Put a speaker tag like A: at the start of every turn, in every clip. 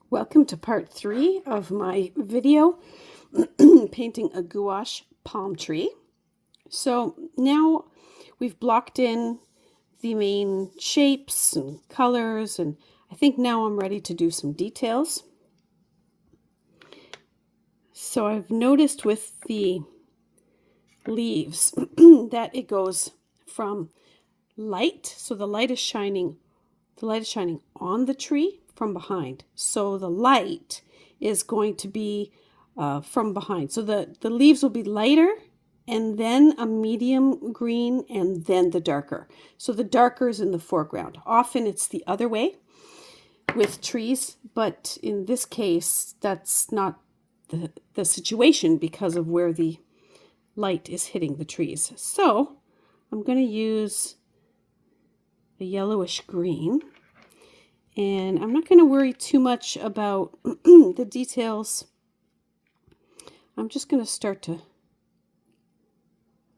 A: Welcome to part 3 of my video painting a gouache palm tree. So now we've blocked in the main shapes and colors, and I think now I'm ready to do some details. So I've noticed with the leaves that it goes from light, so the light is shining on the tree from behind. So the light is going to be from behind. So the leaves will be lighter, and then a medium green, and then the darker. So the darker is in the foreground. Often it's the other way with trees, but in this case, that's not the situation because of where the light is hitting the trees. So I'm going to use a yellowish green. And I'm not going to worry too much about the details. I'm just going to start to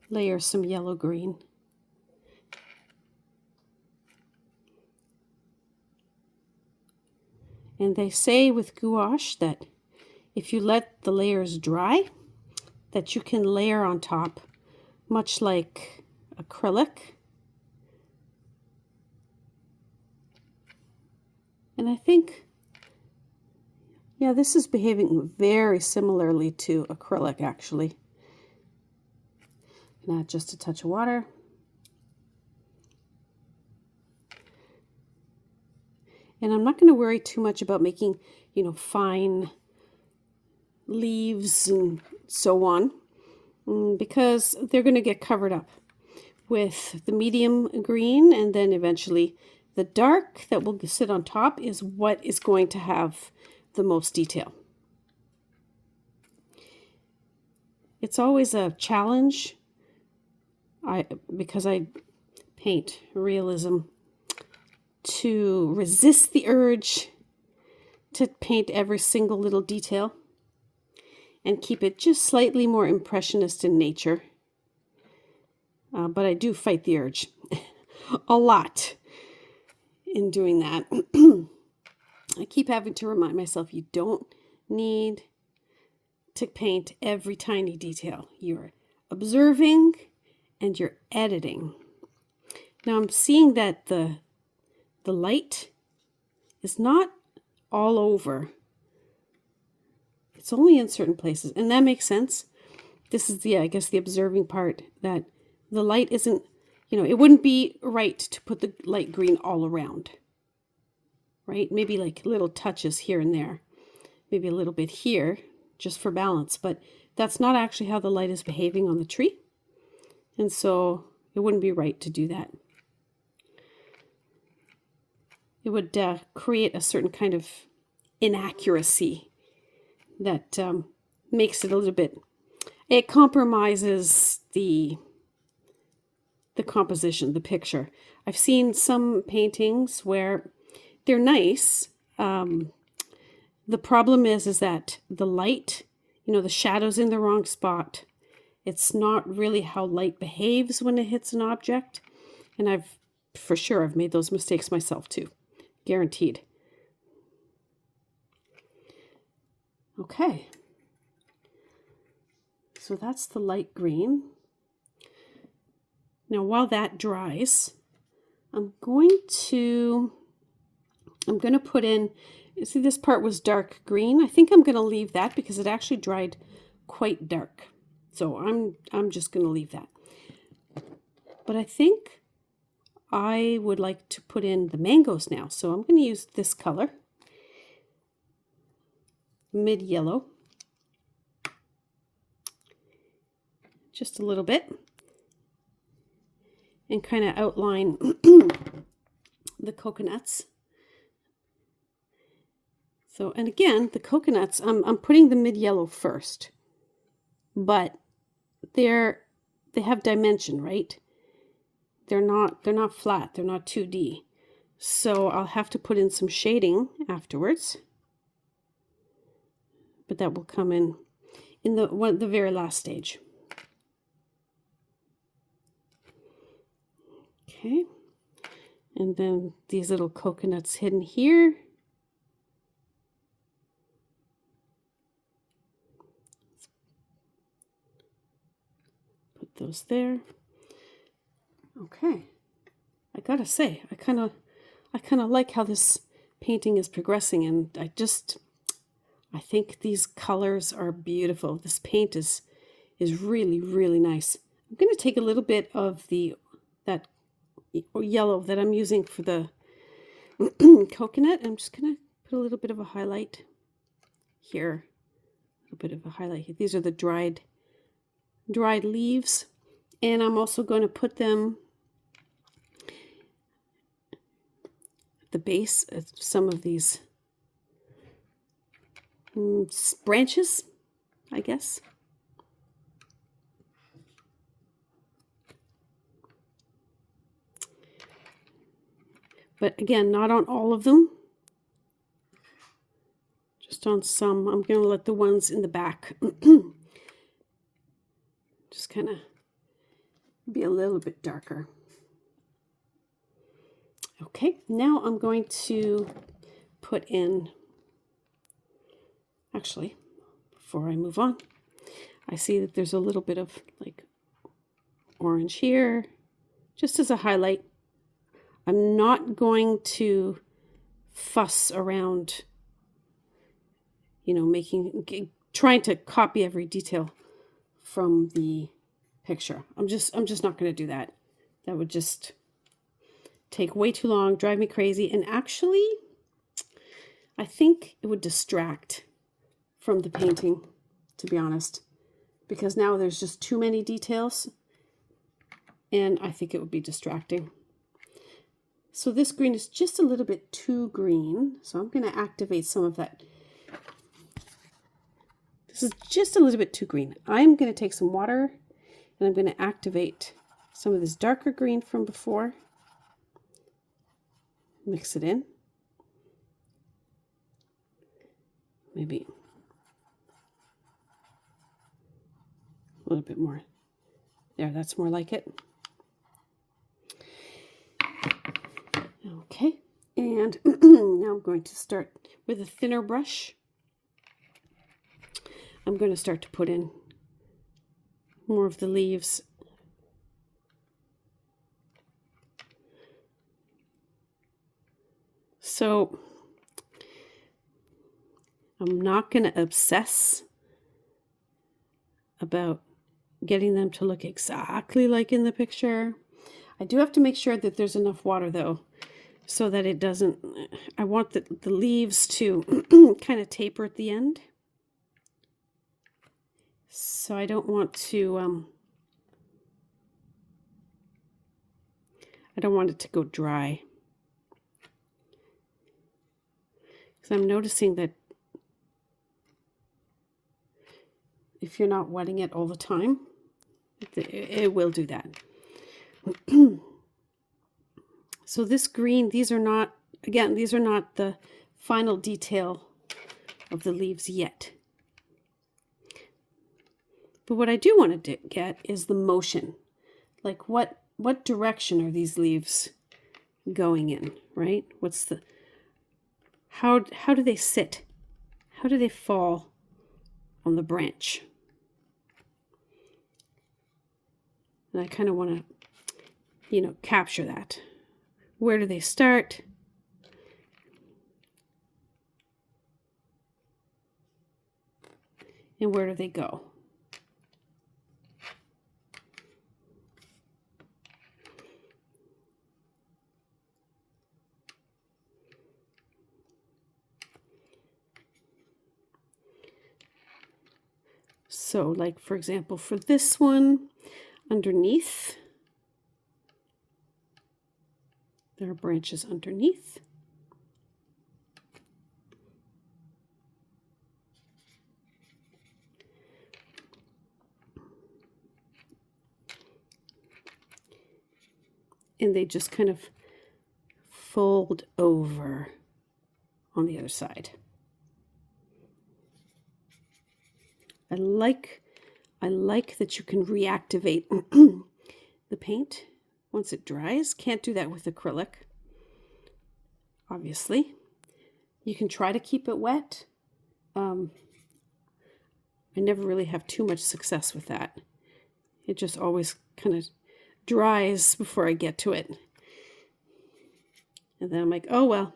A: layer some yellow green. And they say with gouache that if you let the layers dry, that you can layer on top, much like acrylic. And I think, yeah, this is behaving very similarly to acrylic, actually. And add just a touch of water. And I'm not going to worry too much about making, fine leaves and so on, because they're going to get covered up with the medium green, and then eventually the dark that will sit on top is what is going to have the most detail. It's always a challenge because I paint realism, to resist the urge to paint every single little detail and keep it just slightly more impressionist in nature. But I do fight the urge a lot in doing that. I keep having to remind myself you don't need to paint every tiny detail. You're observing and you're editing. Now I'm seeing that the light is not all over. It's only in certain places, and that makes sense. This is I guess the observing part, that the light isn't, it wouldn't be right to put the light green all around, right? Maybe like little touches here and there, maybe a little bit here just for balance, but that's not actually how the light is behaving on the tree. And so it wouldn't be right to do that. It would create a certain kind of inaccuracy that makes it a little bit, it compromises the composition, the picture. I've seen some paintings where they're nice. The problem is that the light, the shadow's in the wrong spot. It's not really how light behaves when it hits an object. And I've made those mistakes myself too. Guaranteed. Okay. So that's the light green. Now while that dries, I'm going to put in, you see this part was dark green. I think I'm going to leave that because it actually dried quite dark. So I'm just going to leave that. But I think I would like to put in the mangoes now. So I'm going to use this color, mid yellow, just a little bit, and kind of outline the coconuts. So, and again, the coconuts, I'm putting the mid yellow first, but they have dimension, right? They're not flat. They're not 2D. So I'll have to put in some shading afterwards. But that will come in the very last stage. Okay. And then these little coconuts hidden here. those there. Okay. I gotta say, I kind of like how this painting is progressing, and I think these colors are beautiful. This paint is really, really nice. I'm going to take a little bit of that yellow that I'm using for the coconut. I'm just going to put a little bit of a highlight here. A bit of a highlight here. These are the dried leaves, and I'm also going to put them at the base of some of these branches, I guess. But again, not on all of them. Just on some. I'm going to let the ones in the back just kind of be a little bit darker. Okay, now I'm going to put in, actually, before I move on, I see that there's a little bit of like orange here, just as a highlight. I'm not going to fuss around, you know, trying to copy every detail from the picture. I'm just not going to do that. That would just take way too long, drive me crazy, and actually, I think it would distract from the painting, to be honest, because now there's just too many details, and I think it would be distracting. So this green is just a little bit too green, so I'm going to activate some of that. This is just a little bit too green. I'm going to take some water, and I'm going to activate some of this darker green from before. Mix it in. Maybe a little bit more. There, that's more like it. Okay, and now I'm going to start with a thinner brush. I'm going to start to put in more of the leaves. So I'm not going to obsess about getting them to look exactly like in the picture. I do have to make sure that there's enough water though, so that it doesn't, I want the leaves to kind of taper at the end. So I don't want to, I don't want it to go dry. Because I'm noticing that if you're not wetting it all the time, it will do that. So this green, these are not the final detail of the leaves yet. But what I do want to get is the motion. Like what direction are these leaves going in, right? How do they sit? How do they fall on the branch? And I kind of want to, you know, capture that. Where do they start? And where do they go? So, like, for example, for this one, underneath, there are branches underneath. And they just kind of fold over on the other side. I like that you can reactivate the paint once it dries. Can't do that with acrylic, obviously. You can try to keep it wet. I never really have too much success with that. It just always kind of dries before I get to it. And then I'm like, oh well,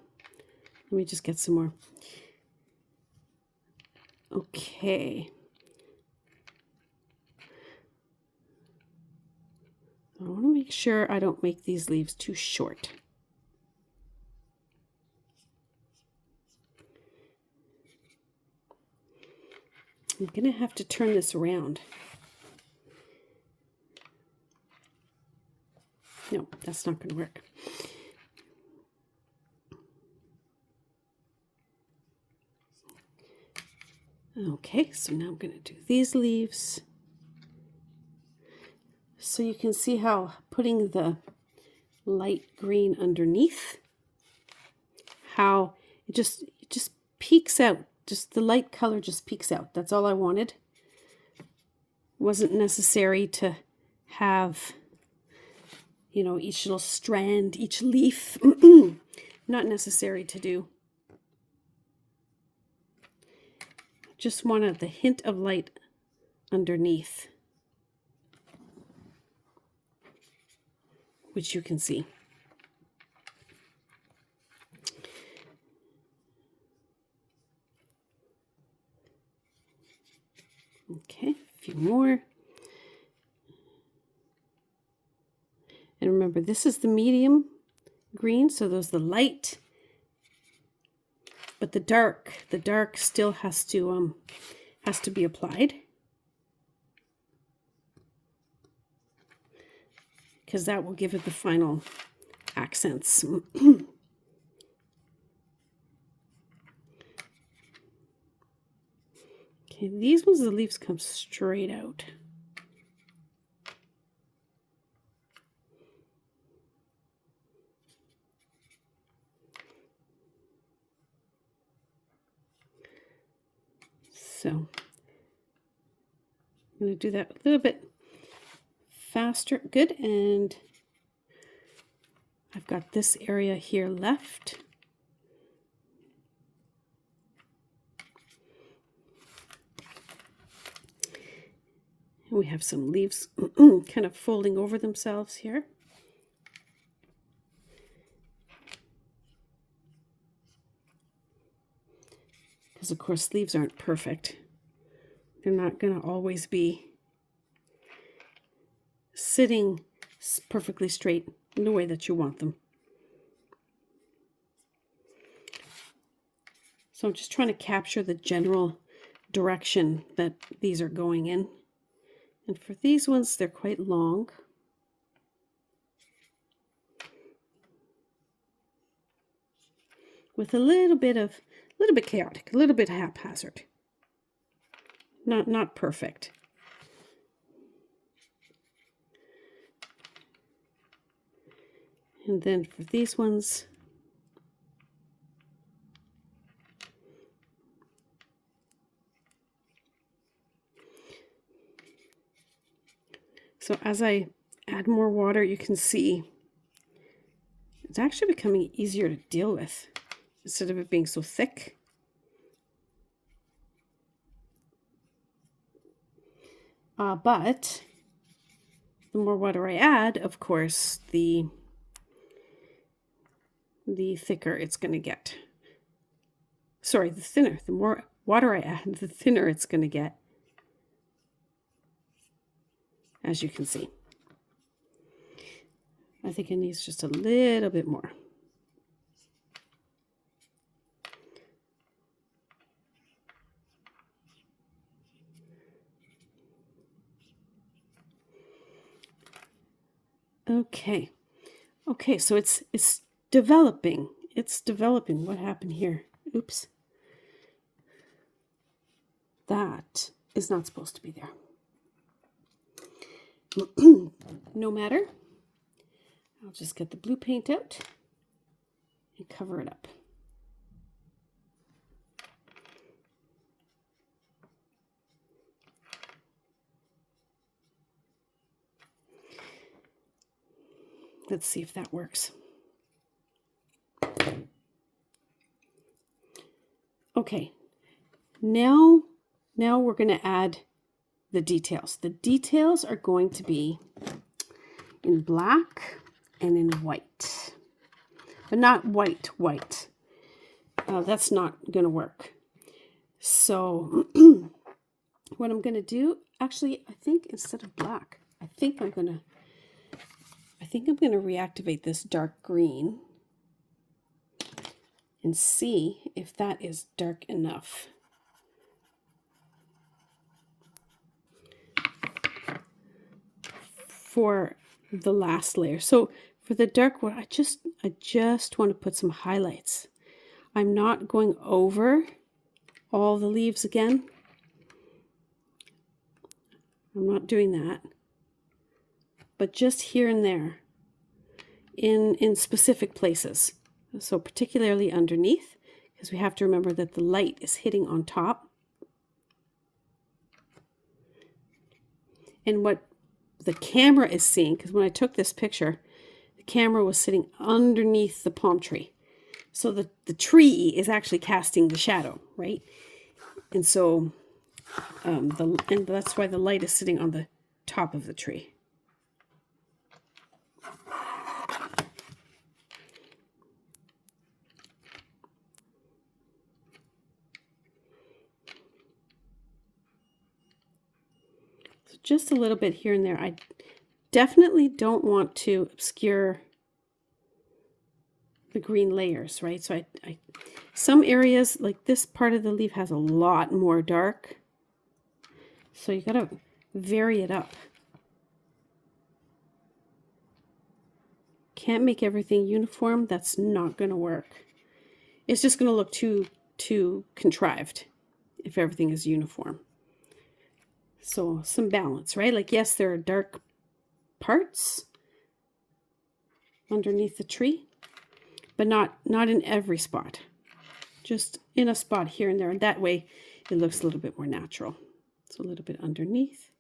A: let me just get some more. Okay. I want to make sure I don't make these leaves too short. I'm going to have to turn this around. No, that's not going to work. Okay, so now I'm going to do these leaves. So you can see how putting the light green underneath, how it just peeks out. Just the light color just peeks out. That's all I wanted. Wasn't necessary to have, you know, each little strand, each leaf. Not necessary to do. Just wanted the hint of light underneath, which you can see. Okay, a few more. And remember, this is the medium green, so there's the light. But the dark still has to be applied, because that will give it the final accents. Okay, these ones, the leaves come straight out. So I'm going to do that a little bit faster. Good. And I've got this area here left. And we have some leaves kind of folding over themselves here. Because of course leaves aren't perfect. They're not going to always be sitting perfectly straight in the way that you want them. So I'm just trying to capture the general direction that these are going in. And for these ones, they're quite long. With a little bit chaotic, a little bit haphazard. Not perfect. And then for these ones, so as I add more water, you can see it's actually becoming easier to deal with instead of it being so thick. But the more water I add, of course, the thicker it's going to get. Sorry, the thinner. The more water I add, the thinner it's going to get, as you can see. I think it needs just a little bit more. Okay. Okay, so it's developing. It's developing. What happened here? Oops. That is not supposed to be there. No matter. I'll just get the blue paint out and cover it up. Let's see if that works. Okay, now we're going to add the details. The details are going to be in black and in white, but not white. That's not going to work. So what I'm going to do, actually, I think instead of black, I think I'm going to reactivate this dark green and see if that is dark enough. For the last layer. So for the dark one, I just want to put some highlights. I'm not going over all the leaves again. I'm not doing that. But just here and there in specific places. So particularly underneath, because we have to remember that the light is hitting on top. And what the camera is seeing, because when I took this picture, the camera was sitting underneath the palm tree. So the tree is actually casting the shadow, right? And so and that's why the light is sitting on the top of the tree. So just a little bit here and there. I definitely don't want to obscure the green layers, right? So I some areas, like this part of the leaf, has a lot more dark. So you got to vary it up. Can't make everything uniform. That's not going to work. It's just going to look too contrived if everything is uniform. So some balance, right? Like, yes, there are dark parts underneath the tree, but not in every spot. Just in a spot here and there, and that way it looks a little bit more natural. So a little bit underneath.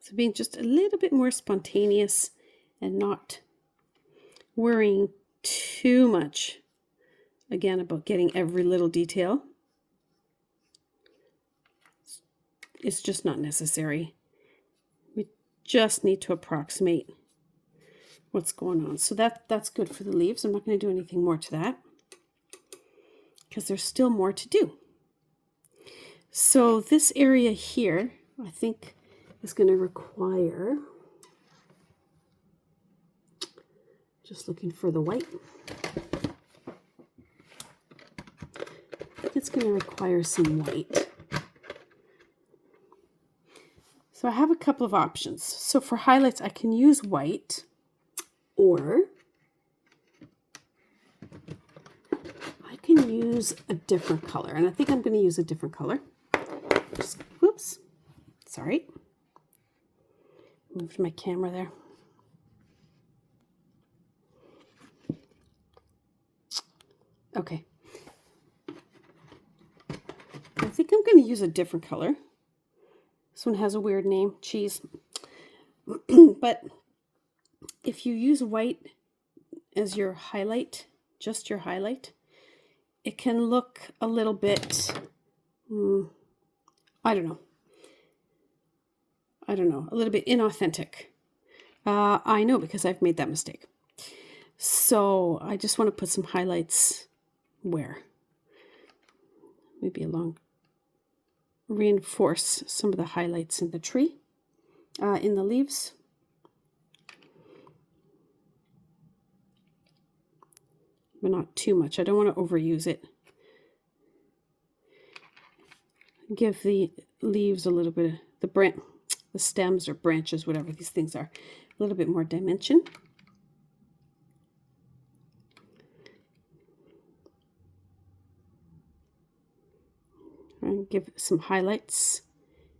A: So being just a little bit more spontaneous and not worrying too much, again, about getting every little detail. It's just not necessary. We just need to approximate what's going on. So that's good for the leaves. I'm not going to do anything more to that because there's still more to do. So this area here, I think, is going to require, just looking for the white, I think it's going to require some white. So I have a couple of options. So for highlights, I can use white, or I can use a different color. And I think I'm going to use a different color. Just, whoops, sorry. Moved my camera there. Okay. I think I'm going to use a different color. This one has a weird name, cheese. But if you use white as your highlight, just your highlight, it can look a little bit, I don't know, a little bit inauthentic. I know, because I've made that mistake. So I just want to put some highlights where? Maybe reinforce some of the highlights in the tree, in the leaves. But not too much. I don't want to overuse it. Give the leaves a little bit of the stems or branches, whatever these things are, a little bit more dimension. And give some highlights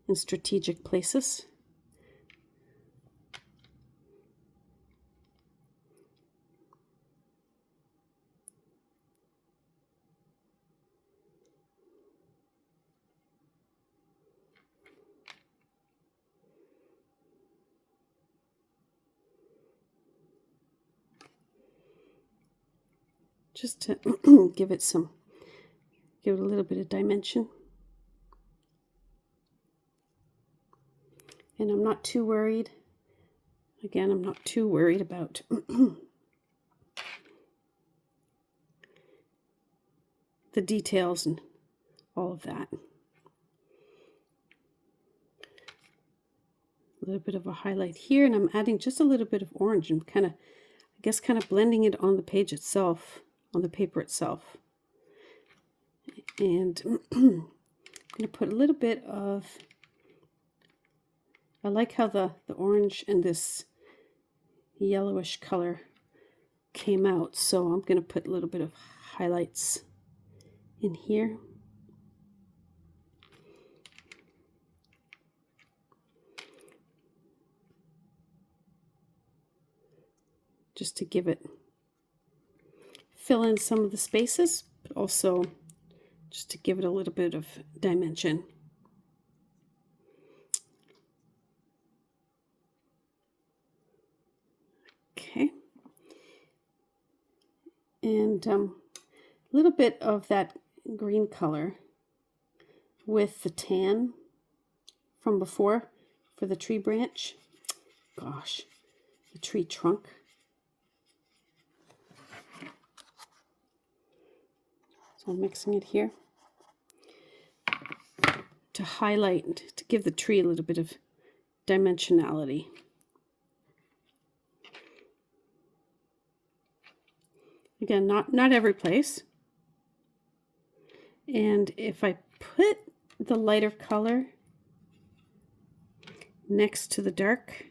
A: in strategic places. just to give it a little bit of dimension. And I'm not too worried. Again, I'm not too worried about the details and all of that. A little bit of a highlight here, and I'm adding just a little bit of orange and kind of, I guess, kind of blending it on the page itself, on the paper itself. And I'm going to put a little bit of, I like how the orange and this yellowish color came out, so I'm going to put a little bit of highlights in here. Just to give it, fill in some of the spaces, but also just to give it a little bit of dimension. Okay. And a little bit of that green color with the tan from before for the tree branch. Gosh, the tree trunk. So I'm mixing it here to highlight, to give the tree a little bit of dimensionality. Again, not every place. And if I put the lighter color next to the dark,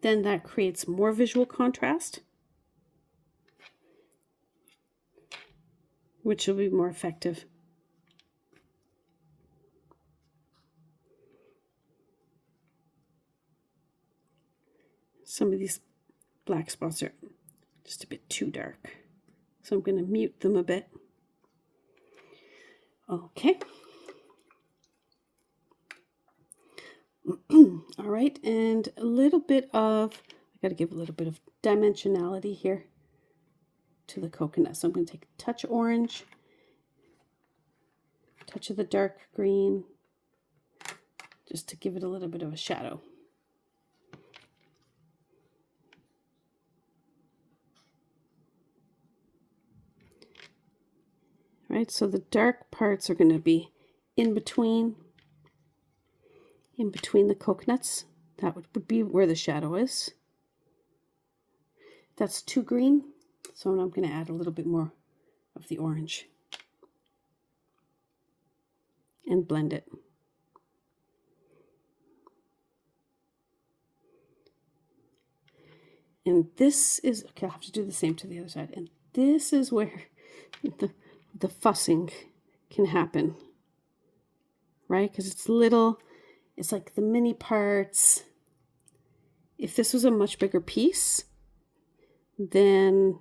A: then that creates more visual contrast, which will be more effective. Some of these black spots are just a bit too dark, so I'm going to mute them a bit. Okay. All right, and a little bit of, I got to give a little bit of dimensionality here to the coconut. So I'm going to take a touch orange, touch of the dark green, just to give it a little bit of a shadow. All right, so the dark parts are going to be in between the coconuts. That would be where the shadow is. That's too green, so I'm going to add a little bit more of the orange and blend it. And this is, okay, I'll have to do the same to the other side. And this is where the fussing can happen, right? Because it's little, it's like the mini parts. If this was a much bigger piece, then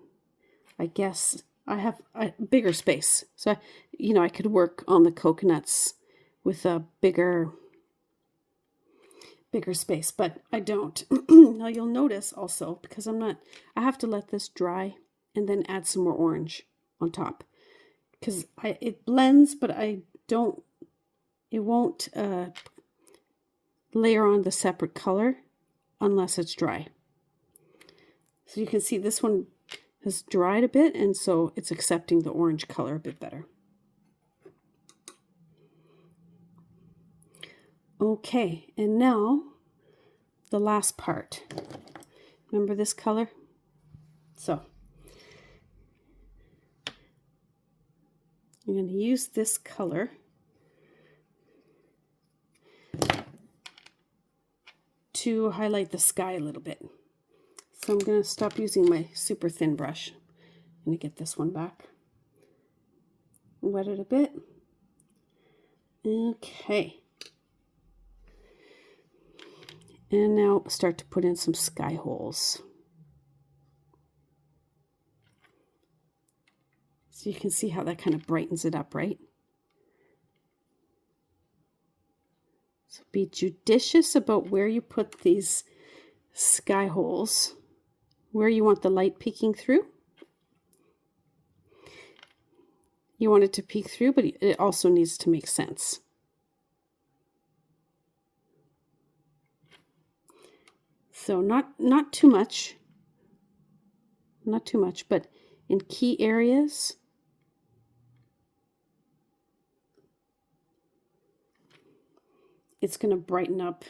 A: I guess I have a bigger space. So, I could work on the coconuts with a bigger space, but I don't. Now you'll notice also, because I have to let this dry and then add some more orange on top. Because it blends, but it won't layer on the separate color unless it's dry. So you can see this one has dried a bit, and so it's accepting the orange color a bit better. Okay, and now the last part. Remember this color? So I'm going to use this color to highlight the sky a little bit. So I'm going to stop using my super thin brush. I'm going to get this one back. Wet it a bit. Okay. And now start to put in some sky holes. So you can see how that kind of brightens it up, right? So be judicious about where you put these sky holes, where you want the light peeking through. You want it to peek through, but it also needs to make sense. So not too much. Not too much, but in key areas, it's going to brighten up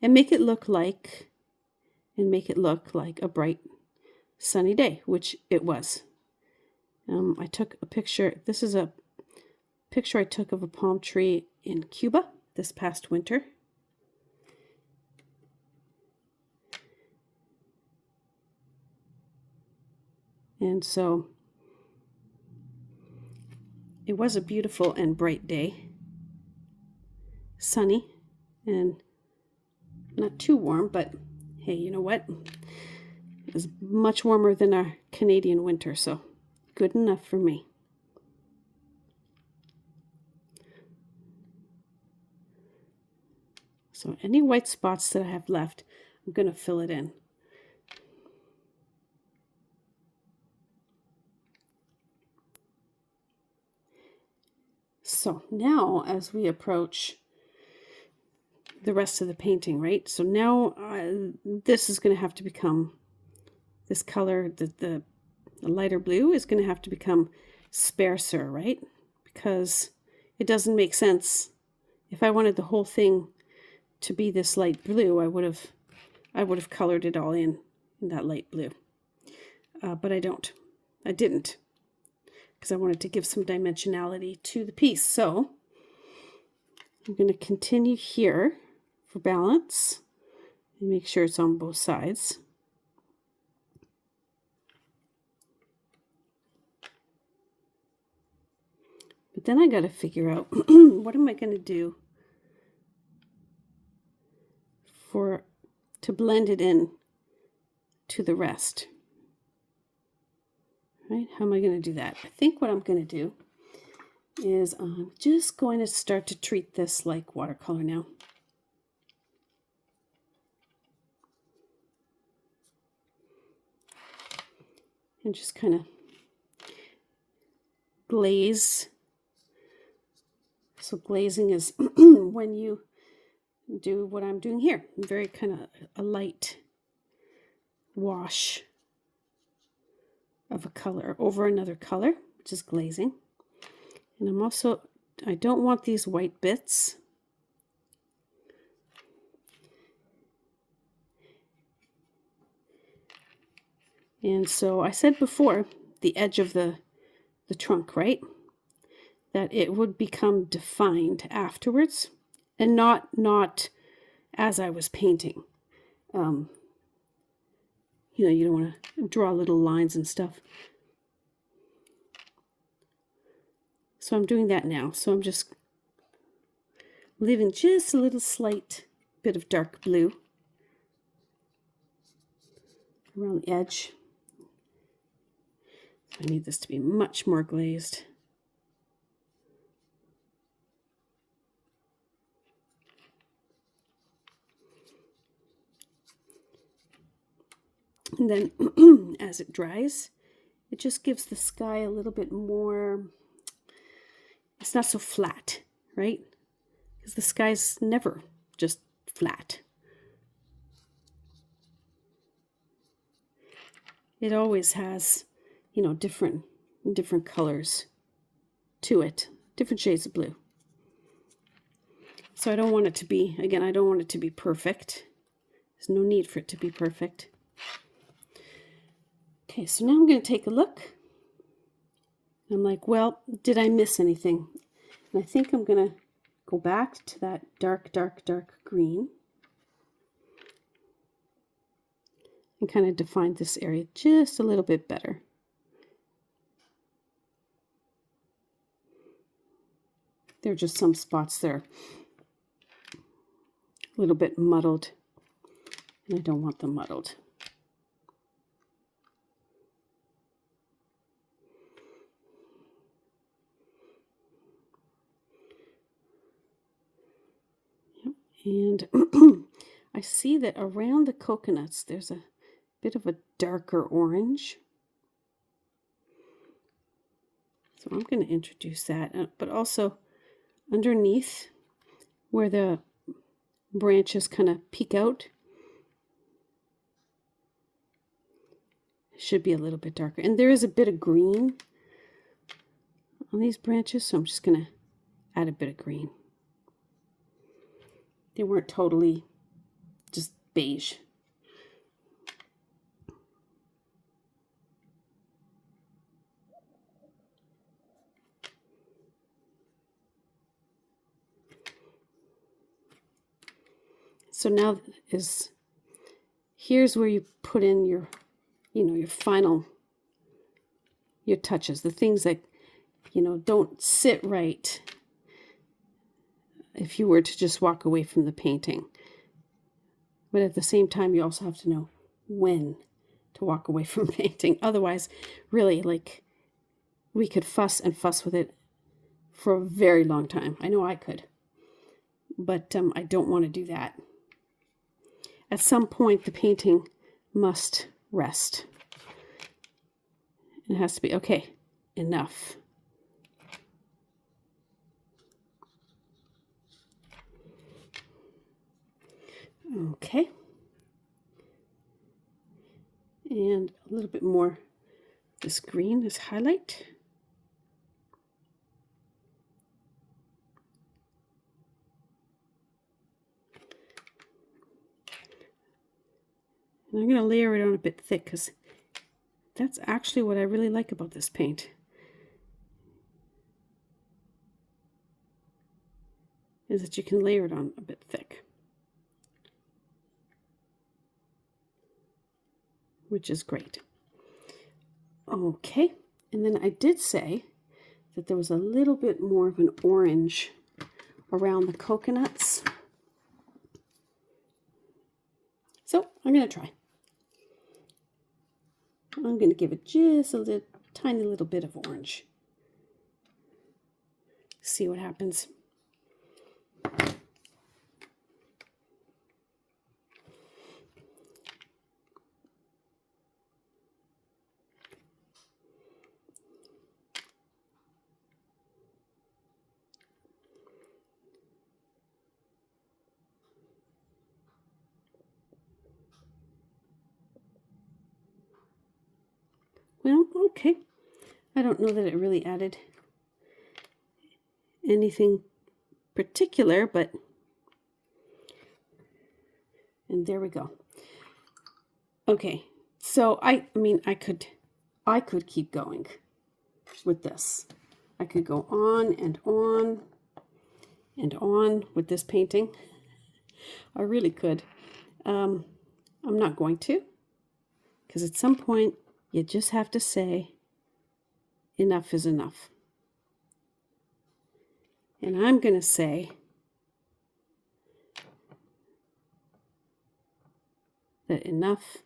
A: and make it look like a bright sunny day, which it was. I took a picture. This is a picture I took of a palm tree in Cuba this past winter. And so it was a beautiful and bright day, sunny and not too warm, but hey, you know what? It was much warmer than our Canadian winter, so good enough for me. So any white spots that I have left, I'm going to fill it in. So now as we approach the rest of the painting, right? So now this is going to have to become, this color, the lighter blue is going to have to become sparser, right? Because it doesn't make sense. If I wanted the whole thing to be this light blue, I would have colored it all in that light blue. But I didn't. Because I wanted to give some dimensionality to the piece. So I'm going to continue here for balance and make sure it's on both sides. But then I got to figure out what am I going to do to blend it in to the rest. Right? How am I going to do that? I think what I'm going to do is I'm just going to start to treat this like watercolor now. And just kind of glaze. So glazing is when you do what I'm doing here. Very kind of a light wash of a color over another color, which is glazing. And I don't want these white bits. And so I said before, the edge of the trunk, right? That it would become defined afterwards and not as I was painting. You know, you don't want to draw little lines and stuff. So I'm doing that now. So I'm just leaving just a little slight bit of dark blue around the edge. I need this to be much more glazed. And then as it dries, it just gives the sky a little bit more, it's not so flat, right? Because the sky's never just flat. It always has, you know, different colors to it, different shades of blue. So I don't want it to be, again, I don't want it to be perfect. There's no need for it to be perfect. Okay, so now I'm going to take a look. I'm like, well, did I miss anything? And I think I'm going to go back to that dark, dark, dark green and kind of define this area just a little bit better. There are just some spots there a little bit muddled, and I don't want them muddled. And I see that around the coconuts, there's a bit of a darker orange. So I'm going to introduce that, but also underneath where the branches kind of peek out should be a little bit darker. And there is a bit of green on these branches, so I'm just going to add a bit of green. They weren't totally just beige. So now here's where you put in your, your final, your touches, the things that, don't sit right if you were to just walk away from the painting. But at the same time, you also have to know when to walk away from painting. Otherwise, really, like, we could fuss and fuss with it for a very long time. I know I could. But I don't want to do that. At some point, the painting must rest. It has to be, okay, enough. Okay. And a little bit more this green, this highlight. And I'm going to layer it on a bit thick because that's actually what I really like about this paint. Is that you can layer it on a bit thick. Which is great. Okay, and then I did say that there was a little bit more of an orange around the coconuts. So I'm going to try. I'm going to give it just a tiny little bit of orange. See what happens. Well, okay. I don't know that it really added anything particular, but, and there we go. Okay, so I mean, I could keep going with this. I could go on and on and on with this painting. I really could. I'm not going to, because at some point you just have to say enough is enough. And I'm going to say that enough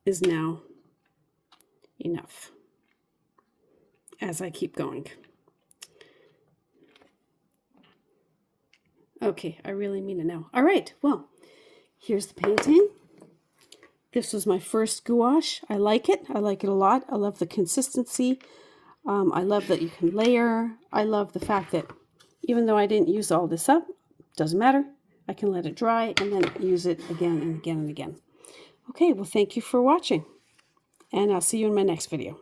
A: is now enough as I keep going. Okay, I really mean it now. All right, well, here's the painting. This was my first gouache. I like it. I like it a lot. I love the consistency. I love that you can layer. I love the fact that even though I didn't use all this up, doesn't matter. I can let it dry and then use it again and again and again. Okay, well, thank you for watching, and I'll see you in my next video.